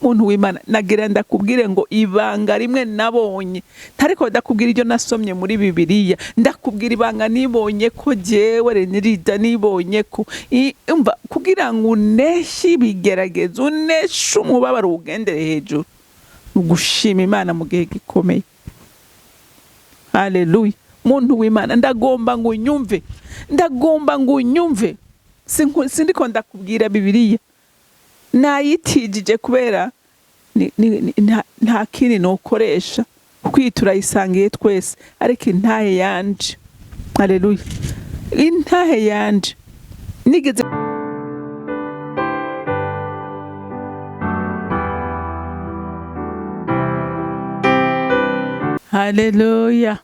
muntu w'Imana nagira ndakubwire ngo ibanga rimwe nabonye ntariko ndakubwira iryo nasomye muri Bibiliya, ndakubwira ibanga nibonye ko jewe Renilde nibonye ko umva kugira ngo uneshe ibigeragezo, uneshe umubabaro ugendere hejuru, ugushima Imana mu gihe gikomeye. Haleluya. Muntu w'Imana ndagomba ngo unyumve, ndagomba ngo unyumve. Sindiko ndakubwira Bibiliya nayitijije kubera nta kindi nokoresha kwitura isangiye twese, ariko intahe yanje. Haleluya. Intahe yanje nigeze Haleluya.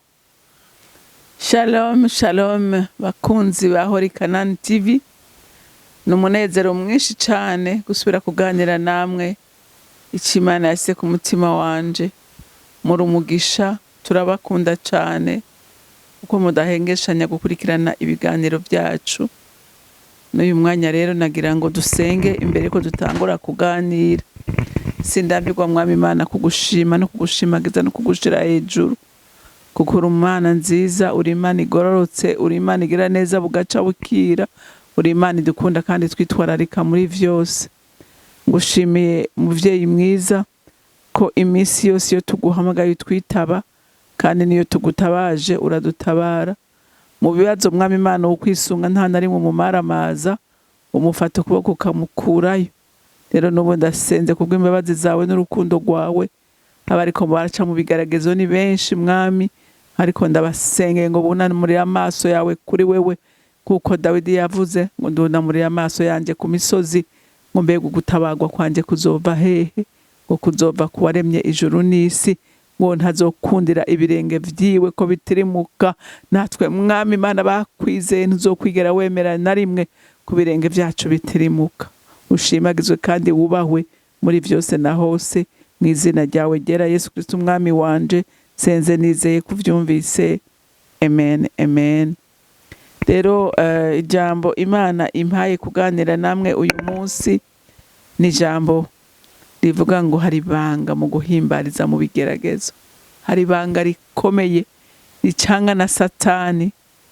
Shalom, shalom bakunzi ba CANAAN TV. Numunezero mwinshi cyane gusubira kuganira namwe icy'Imana yase ku mutima wanje. Muri umugisha, turabakunda cyane uko mudahengeshanya gukurikirana ibiganiro byacu. N'uyu mwanya rero nagira ngo dusenge imbere ko dutangura kuganira. Sindambirwa mwami Imana kugushima no kugushimagiza no kugushira hejuru, kuko uri Imana nziza, uri Imana igororotse, uri Imana igira neza bugaca bukira, uri Imana idukunda kandi twitwararika muri vyose. Ngushimiye muvyeyi mwiza ko iminsi yose yo tuguhamagaye twitaba, kandi niyo tugutabaje uradutabara. Mu bibazo mwami Imana ukwisunga nta nari mu mumaramaza, umufata ukuboko ukamukurayo. Rero nubu ndasenze kubw'imbabazi zawe n'urukundo rwawe, abariko baraca mu bigeragezo ni benshi mwami, ariko ndabasengeye ngo bunamurire amaso yawe kuri wewe, kuko Dawidi yavuze ngo ndunamurire amaso yanje ku misozi, ngo mbega ugutabagwa kwanje kuzova hehe, ngo kuzova kuwaremye ijuru n'isi, ngo ntazokundira ibirenge vyiwe ko bitirimuka. Natwe mwami Imana bakwizeye ntuzokwigera wemera na rimwe ku birenge vyacu bitirimuka. Ushimagizwe kandi wubahwe muri vyose na hose, mu izina ryawe ryera Yesu Kristo umwami wanje, senze nizeye kuvyumvise. Amen, amen. Rero ijambo Imana impaye kuganira namwe uyu munsi ni ijambo rivuga ngo hari ibanga mu guhimbariza mu bigeragezo. Hari ibanga rikomeye ricanga na Satani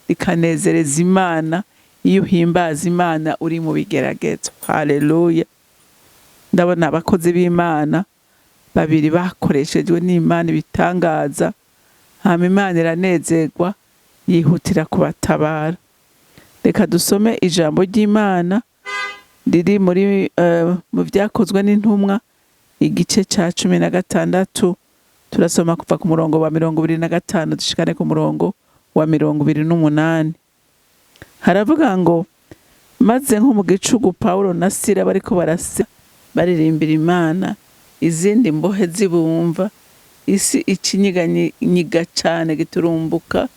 rikanezereza Imana iyo uhimbaza Imana uri mu bigeragezo. Haleluya. Ndabona abakozi b'Imana babiri bakoreshejwe n'Imana ibitangaza, hama Imana iranezerwa yihutira kubatabara. Reka dusome ijambo ry'Imana riri muri mu byakozwe n'intumwa igice ca 16, turasoma kuva ku murongo wa 25 dushikane ku murongo wa 28. Haravuga ngo maze nko mu gicugu Paulo na Sila bariko baririmbira Imana, izindi mbohe zibumva, isi ikinyiganyiga cyane giturumbuka,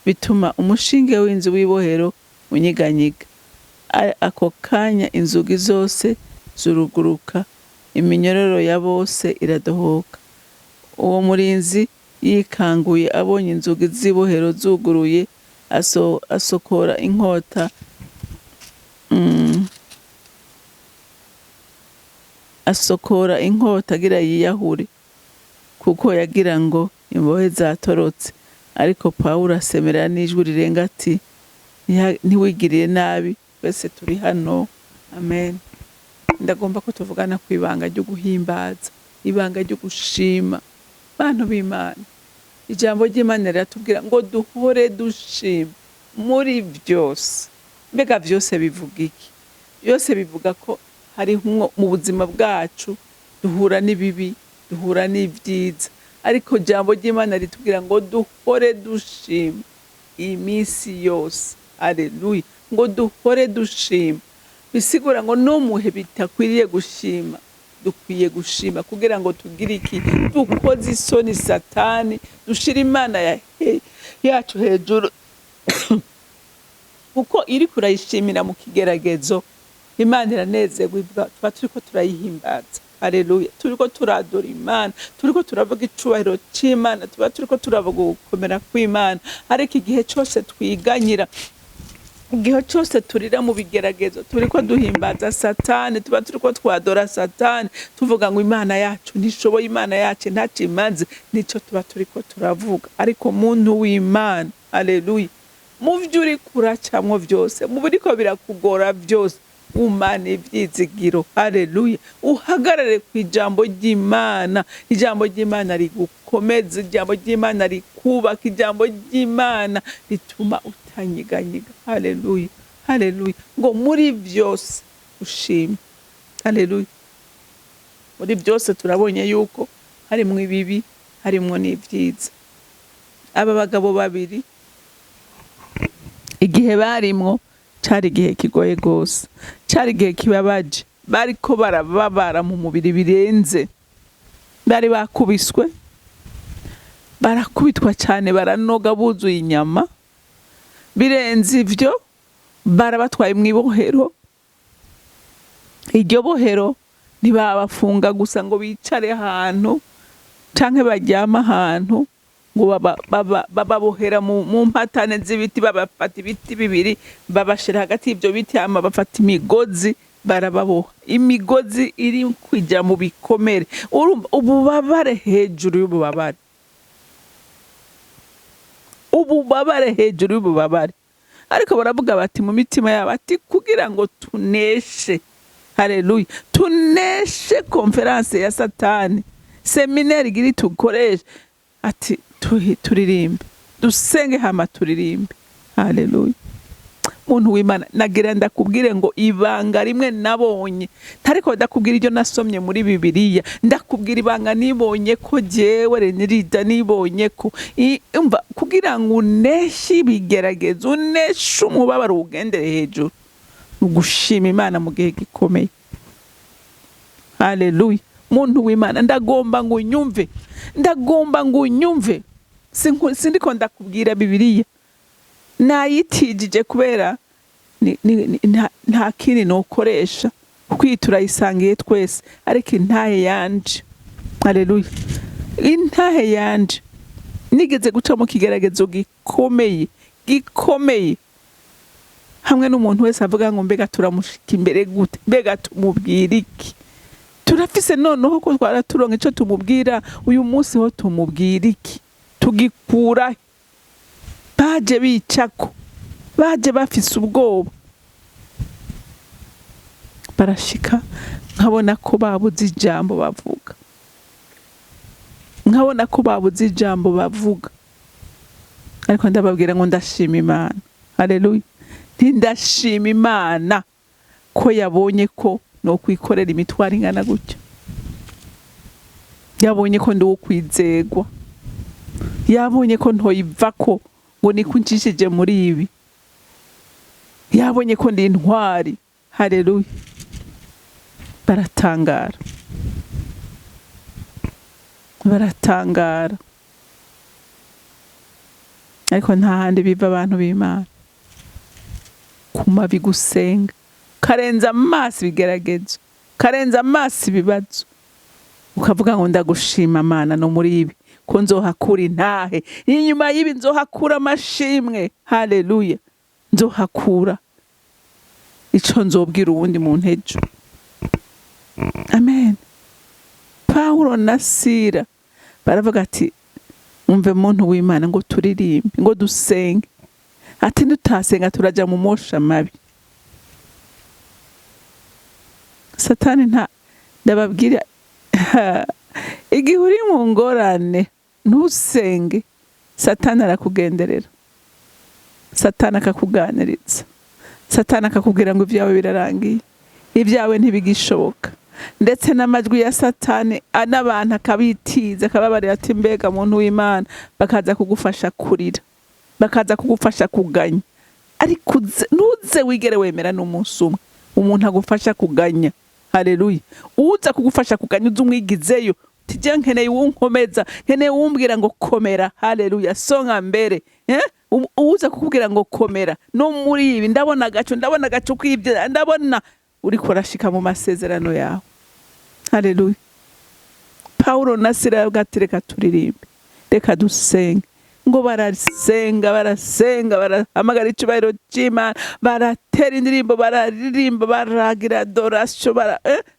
bituma umushinge w'inzu w'ibohero unyiganyiga. Ako kanya inzugi zose zuruguruka, iminyororo ya bose iradohoka. Uwo murinzi yikanguye abonye inzugi z'ibohero zuguruye, asokora inkota asokora inkota agira yiyahure, kuko yagira ngo imbohe zatorotse. Ariko Paulo asemera n'ijwi rirenga ati, ntiwigiriye nabi, twese turi hano. Amen. Ndagomba ko tuvugana ku ibanga ryo guhimbaza, ibanga ryo gushima. Bantu b'Imana, ijambo ry'Imana riratubwira ngo duhore dushima muri byose. Mbega byose bivuga iki? Byose bivuga ko hari mu buzima bwacu duhura n'ibibi, duhura n'ibyiza, ariko ijambo ry'Imana ritubwira ngo duhore dushima iminsi yose. Haleluya. Ngo duhore dushima bisigura ngo no muhe bitakwiriye gushima, dukwiye gushima kugira ngo tugire iki? Dukoze isoni Satani, dushira Imana yacu hejuru. Kuko iri kurayishimira mu kigeragezo, Imana iranezerwa, tuba turiko turayihimbaza. Haleluya. Turiko turadora Imana, turiko turavuga icubahiro c'Imana, tuba turiko turavuga gukomera kw'Imana. Ariko igihe cyose twiganyira igihe cyose turira mu bigeragezo turiko duhimbaza satani, tuba turiko twadora satani, tuvuga ngo Imana yacu ntishoboye, Imana yacu ntakimaze, nico tuba turiko turavuga. Ariko muntu w'Imana, haleluya, mu vyo uriko uracamwo vyose, mu biriko birakugora vyose, umane ivyizigiro, haleluya, uhagarare ku ijambo ry'Imana. Ijambo ry'Imana rigukomeza, ijambo ry'Imana rikubaka, ijambo ry'Imana rituma utanyiganyiga, haleluya, haleluya, ngo muri vyose ushime, haleluya. Muri byose turabonye yuko harimwo ibibi, harimwo n'ivyiza. Aba bagabo babiri igihe barimwo cari igihe kigoye gose, cari igihe kibabaje, bariko barababara mu mubiri birenze, bari bakubiswe, barakubitwa cyane, baranoga buzuye inyama, birenze ivyo barabatwaye mw'ibohero. Iryo bohero ntibabafunga gusa ngo bicare ahantu canke baryama ahantu, ngo bababohera mu mpatane z'ibiti, babafata ibiti bibiri babashira hagati y'ivyo biti, hama bafata imigozi barababoha, imigozi iri kwija mu bikomere. Urumva ububabare hejuru y'ububabare, ububabare hejuru y'ububabare. Ariko baravuga bati mu mitima yabo ati kugira ngo tuneshe, haleluya, tuneshe konferanse ya satani, seminari giri tukoreshe, ati turirimbe, dusenge hama turirimbe, haleluya. Muntu w'Imana, nagira ndakubwire ngo ibanga rimwe nabonye, ntariko ndakubwira iryo nasomye muri Bibiliya, ndakubwira ibanga nibonye ko jewe Renilde nibonye ko umva, kugira ngo uneshe ibigeragezo, uneshe umubabaro ugendere hejuru, ugushima Imana mu gihe gikomeye, haleluya. Muntu w'Imana, ndagomba ngo unyumve, ndagomba ngo unyumve, sindiko ndakubwira Bibiliya, nayitijije kubera nta kindi nokoresha, kwitura isangiye twese, ariko intahe yanje, haleluya, intahe yanje nigeze guca mu kigeragezo gikomeye, gikomeye, hamwe n'umuntu wese avuga ngo mbega turamushika imbere gute, mbega tumubwira iki, turafise noneho ko twaraturonka ico tumubwira uyu munsi, ho tumubwira iki, tugikura. Baje bicako, baje bafise ubwoba, barashika nkabona ko babuze ijambo bavuga, nkabona ko babuze ijambo bavuga. Ariko ndababwira ngo ndashima Imana, haleluya, ndashima Imana ko yabonye ko no kwikorera imitwaro ingana gutyo, yabonye ko ndi ukwizegwa, yabonye ko ntoyivako ngo nikunjishije muri ibi, yabonye ko ndi intwari, haleluya. Baratangara, baratangara, ariko nta handi biva abantu b'Imana, ku mavi gusenga, karenza amaso ibigeragezo, karenza amaso ibibazo, ukavuga ngo ndagushima Mana no muri ibi ko nzohakura intahe, inyuma y'ibi nzohakura amashimwe, haleluya, nzohakura ico nzobwira uwundi muntu ejo, amen. Paulo na Sila baravuga ati umve muntu w'Imana, ngo turirimbe, ngo dusenge, ati ntutasenga turaja mu mosha mabi. Satani ndababwira, igihe uri mu ngorane ntusenge, Satani arakugenderera, Satani akakuganiriza, Satani akakubwira ngo ibyawe birarangiye, ibyawe ntibigishoboka, ndetse n'amajwi ya Satani n'abantu akabitiza, akababarira ati mbega muntu w'Imana, bakaza kugufasha kurira, bakaza kugufasha kuganya. Ariko ntuze wigere wemera n'umunsi umwe umuntu agufasha kuganya, haleluya. Uza kugufasha kuganya uza umwigizeyo, tije nkeneye unkomeza, nkeneye umbwira ngo komera, haleluya, songa mbere, uza kukubwira ngo komera, no muri ibi ndabona gacu kwibye, ndabona uri korashika mu masezerano yawe, haleluya. Paulo na Sila ati reka turirimbe, reka dusenge, ngo barasenga barahamagara icubahiro c'Imana, baratera indirimbo, bararirimba, baragira adoration,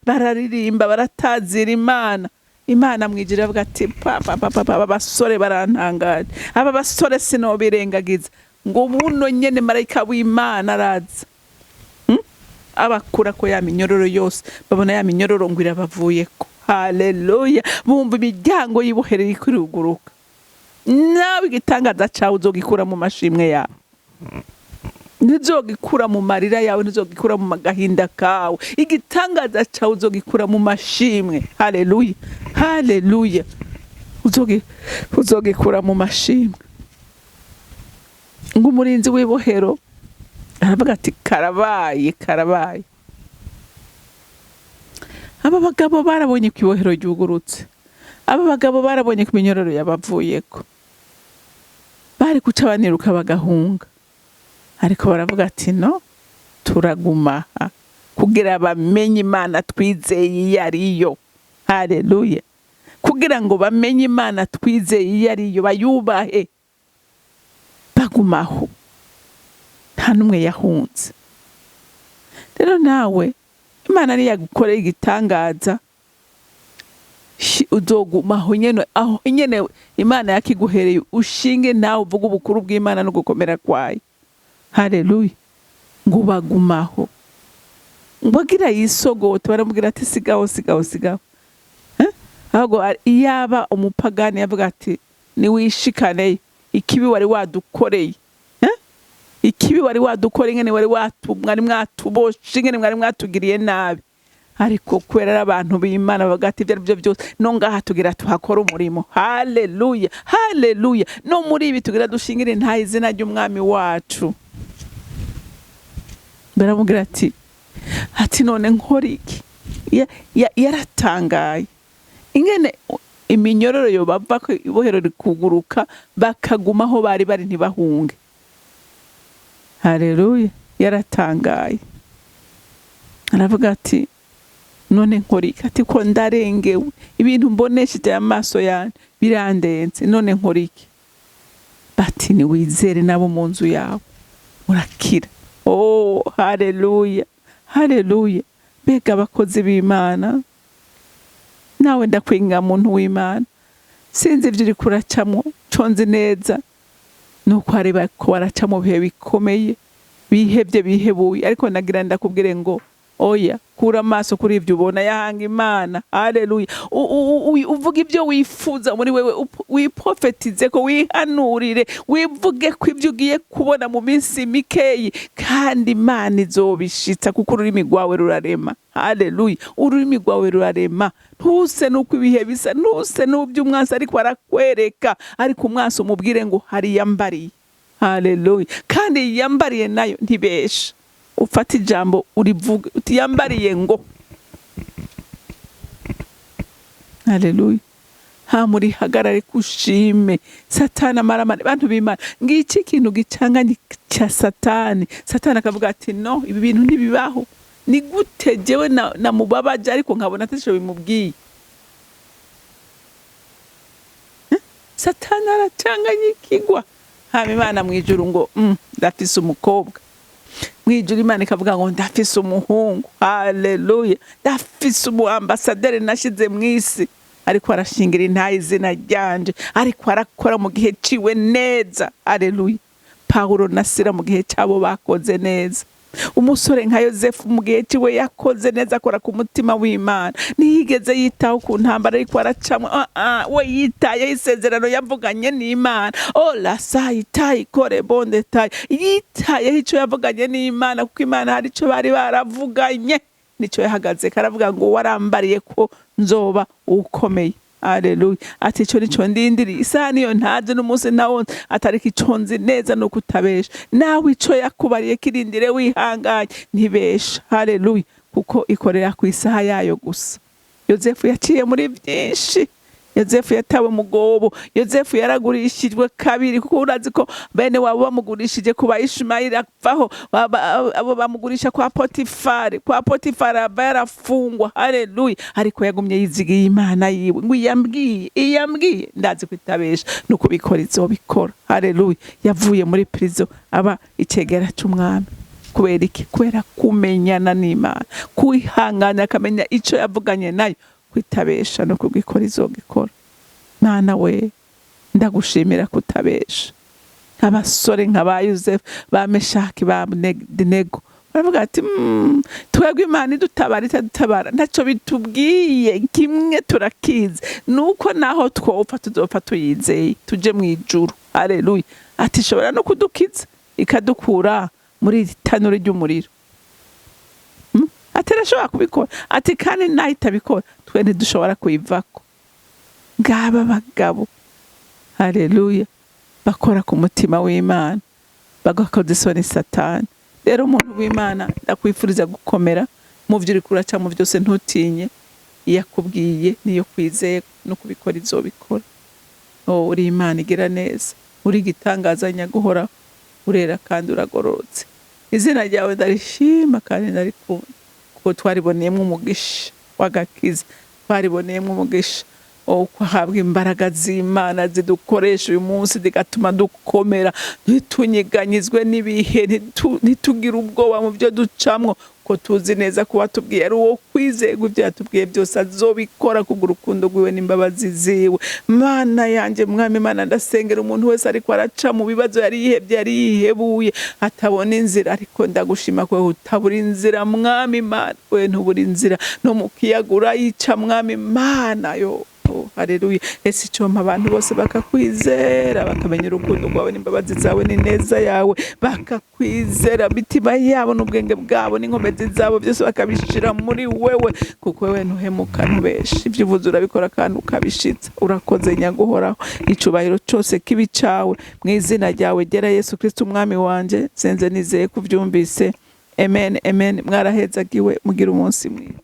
bararirimba, baratazira Imana. Imana mwijira avuga ati aba basore barantangaje, aba basore sinobirengagiza, ngo buno nyene marayika w'Imana araza abakura ko ya minyororo yose, babona ya minyororo ngo irabavuyeko. Haleluya! Bumva imiryango y'ibohero ikuruguruka. Nawe igitangaza cawe uzogikura mu mashimwe yawe, ntuzogikura mu marira yawe, ntuzogikura mu magahinda kawe. Igitangaza cawe uzogikura mu mashimwe. Haleluya, haleluya! Uzogikura mu mashimwe. Ngo umurinzi w'ibohero aravuga ati karabaye. Aba bagabo barabonye ko ibohero ryugurutse, aba bagabo barabonye ko iminyororo yabavuyeko, bari guca baniruka bagahunga, ariko baravuga ati no, turaguma kugira bamenye Imana twizeye iyo ariyo. Haleluya! Kugira ngo bamenye Imana twizeye iyo ariyo, bayubahe, bagumaho, nta numwe yahunze. Rero nawe Imana niyagukoreye igitangaza, uzogumaho nyene, aho nyene Imana yakiguhereye, ushinge nawe uvuga ubukuru bw'Imana no gukomera kwayo. Haleluya! Ngo bagumaho, bagira yisogote, baramubwira ati sigaho. Ahubwo iyaba umupagani yavuga ati niwishikane, ikibi wari wadukoreye, ikibi wari wadukoreye, ngene wari mwari mwatuboshe, ngene mwari mwatugiriye nabi. Ariko kwera abantu b'Imana bavuga ati ibyo aribyo byose, no ngaha tugira tuhakora umurimo. Haleluya, haleluya! No muri ibi tugira dushingire nta izina ry'umwami wacu. Baramubwira ati none nkora iki? Yaratangaye ingene iminyororo yo bava ko ibohero rikuguruka, bakagumaho bari ntibahunge. Haleluya! Yaratangaye, aravuga ati none nkora iki? Ati ko ndarengewe, ibintu mbonesheje amaso yanjye birandenze, none nkora iki? Bati ni wizere nabo mu nzu yawe urakira. Oh, haleluya, haleluya! Bega abakozi b'Imana, nawe ndakwinga muntu w'Imana, sinzi ivyo uriko uracamwo, conzi neza nuko hareba ko waracamo bihe bikomeye, bihevye bihebuye, ariko nagira ndakubwire ngo oya, kura amaso kuri ivyo ubona, yahanga Imana. Haleluya! Uvuga ivyo wifuza muri wewe, wiprofetize ko, wihanurire, wivuge ko ivyo ugiye kubona mu minsi mikeyi, kandi Imana izobishitsa, kuko ururimi rwawe rurarema. Haleluya! Ururimi rwawe rurarema. Ntuse nuko ibihe bisa, ntuse n'ubyo umwansi ariko arakwereka, ariko umwansi umubwire ngo hari yambariye. Haleluya! Kandi yambariye nayo ntibesha. Ufata ijambo urivuga uti yambariye ngo. Haleluya! Ha muri hagarare kushime. Satani amaramane bantu b'Imana, ngiki kintu gicanganye cya Satani. Satani akavuga ati no, ibi bintu ntibibaho. Ni gute jewe na mubabaje ariko nkabona atasho bimubwiye. Satani aracanganye ikigwa. Ha Imana mwijuru ngo ndafise umukobwa. Mwijuru Imana ikavuga ngo ndafise umuhungu. Haleluya! Ndafise umuambasaderi nashize mwisi, ariko arashingira intayi izina ryanje, ariko arakora mu gihe ciwe neza. Haleluya! Paulo na Sila mu gihe cyabo bakoze neza. Umusore nka Yosefu mu gihe ciwe yakoze neza, akora ku mutima w'Imana, ntiyigeze yitaho ku ntambara ariko aracamwe. We yitaye isezerano yavuganye n'Imana. La sayitaye kore bonde taye, yitaye ico yavuganye n'Imana, kuko Imana hari ico bari baravuganye, nico yahagaze karavuga ngo warambariye ko nzoba ukomeye. Haleluya! Ati ico nico ndindiri, isaha niyo ntaje n'umunsi nawone, atariko ico nzi neza no kutabesha. Nawe ico yakubariye kirindire wihanganye, ntibesha. Haleluya! Kuko ikorera ku isaha yayo gusa. Yosefu yaciye muri byinshi, Yozefu yatawe mu gobo. Yozefu yaragurishijwe kabiri kuko urazi ko bene wabo bamugurishije kuba Ishimayeli apfaho abo bamugurisha kwa Potifari aba yarafungwa. Haleluya. Ariko yagumye yizigiye Imana yiwe ngo iyambwiye ndazi kwitabesha no kubikora izobikora. Haleluya. Yavuye muri prison aba icegera c'umwami. Kubera iki? Kubera kumenyana n'Imana, kwihangana akamenya ico yavuganye nayo, kwitabesha no kubikora izogikora. Mana we, ndagushimira kutabesha. Abasore nk'aba Yozefu, ba Meshaki, ba Abedinego baravuga ati twebwe Imana idutabara itadutabara ntacyo bitubwiye, kimwe turakizi nuko naho twopfa tuzopfa tuyizeye tuje mu ijuru. Haleluya. Ati ishobora no kudukiza ikadukura muri tanuri ry'umuriro. Ati rashobora kubikora. Ati kandi nayo itabikora twe ntidushobora kuyivako. Ngaba bagabo, haleluya, bakora ku mutima w'Imana, bagakoza isoni Satani. Rero umuntu w'Imana ndakwifuriza gukomera mu byo uriko uraca mu byose, ntutinye. Yakubwiye niyo kwizeye no kubikora izobikora. Uri Imana igira neza, uri gitangaza nyaguhora, urera kandi uragororotse. Izina ryawe ndarishima kandi ndarikunda kuko twariboneyemo umugisha w'agakiza, twariboneyemo umugisha uhabwa imbaraga z'Imana zidukoresha uyu munsi zigatuma dukomera, ntitunyeganyizwe n'ibihe, ntitugira ubwoba mu byo ducamwo, ko tuzi neza kuba tubwiye ari uwo kwizerwa ibyo yatubwiye byose azobikora kubw'urukundo rwiwe n'imbabazi ziwe. Mana yanje mwami Mana, ndasengera umuntu wese ariko araca mu bibazo yari yihebuye atabona inzira, ariko ndagushima ko utabura inzira mwami Mana, we ntubura inzira no mu kiyagura yica mwami Mana. Yo haleluya. Ese icompa abantu bose bakakwizera, bakamenya urukundo rwawe n'imbabazi zawe n'ineza yawe, bakakwizera mitima yabo n'ubwenge bwabo n'inkomezi zabo byose bakabishira muri wewe, kuko wewe ntuhemuka ntubesha. Ibyo uvuze urabikora kandi ukabishitsa. Urakoze nyaguhoraho, icubahiro cyose kibi cawe mu izina ryawe ryera Yesu Kristo umwami wanje. Senze nizeye kuvyumvise. Amen, amen. Mwarahezagiwe, mugira umunsi mwiza.